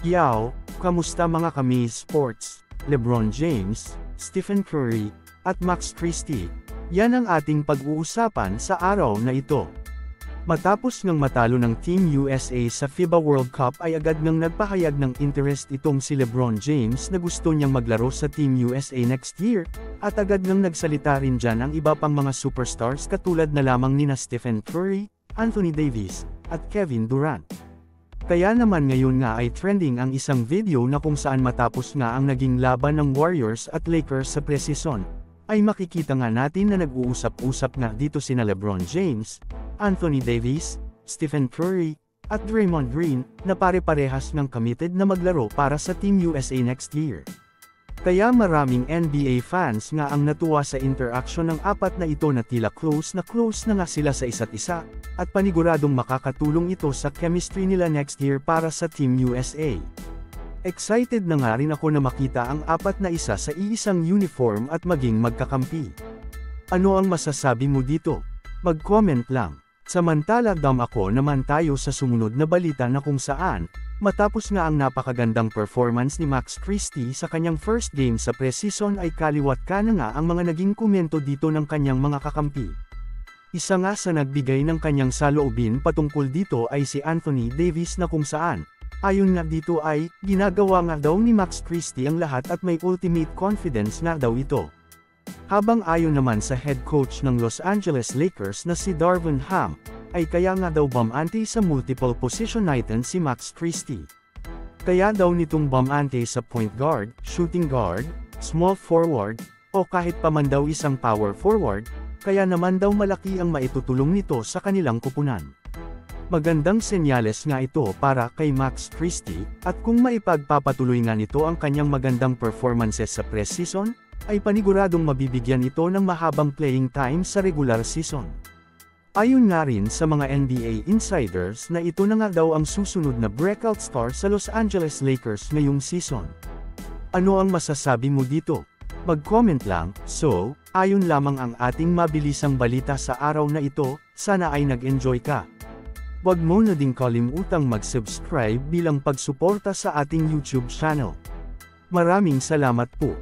Yaw, kamusta mga Kamis Sports? LeBron James, Stephen Curry, at Max Christie. Yan ang ating pag-uusapan sa araw na ito. Matapos ngang matalo ng Team USA sa FIBA World Cup ay agad ngang nagpahayag ng interest itong si LeBron James na gusto niyang maglaro sa Team USA next year, at agad ngang nagsalita rin dyan ang iba pang mga superstars katulad na lamang nina Stephen Curry, Anthony Davis, at Kevin Durant. Kaya naman ngayon nga ay trending ang isang video na kung saan matapos nga ang naging laban ng Warriors at Lakers sa preseason, ay makikita nga natin na nag-uusap-usap nga dito sina LeBron James, Anthony Davis, Stephen Curry, at Draymond Green, na pare-parehas ng committed na maglaro para sa Team USA next year. Kaya maraming NBA fans nga ang natuwa sa interaction ng apat na ito na tila close na nga sila sa isa't isa, at paniguradong makakatulong ito sa chemistry nila next year para sa Team USA. Excited na nga rin ako na makita ang apat na isa sa iisang uniform at maging magkakampi. Ano ang masasabi mo dito? Mag-comment lang. Samantala ako naman tayo sa sumunod na balita na kung saan, matapos nga ang napakagandang performance ni Max Christie sa kanyang first game sa preseason ay kaliwat ka na nga ang mga naging komento dito ng kanyang mga kakampi. Isa nga sa nagbigay ng kanyang saloobin patungkol dito ay si Anthony Davis na kung saan, ayon nga dito ay, ginagawa nga daw ni Max Christie ang lahat at may ultimate confidence nga daw ito. Habang ayon naman sa head coach ng Los Angeles Lakers na si Darvin Ham, ay kaya nga daw bumante sa multiple position item si Max Christie. Kaya daw nitong bumante sa point guard, shooting guard, small forward, o kahit pa man daw isang power forward, kaya naman daw malaki ang maitutulong nito sa kanilang kupunan. Magandang senyales nga ito para kay Max Christie, at kung maipagpapatuloy nga nito ang kanyang magandang performances sa preseason, ay paniguradong mabibigyan ito ng mahabang playing time sa regular season. Ayon nga rin sa mga NBA insiders na ito na nga daw ang susunod na breakout star sa Los Angeles Lakers ngayong season. Ano ang masasabi mo dito? Mag-comment lang. So, ayon lamang ang ating mabilisang balita sa araw na ito, sana ay nag-enjoy ka. Huwag mo na ding kalimutang mag-subscribe bilang pagsuporta sa ating YouTube channel. Maraming salamat po.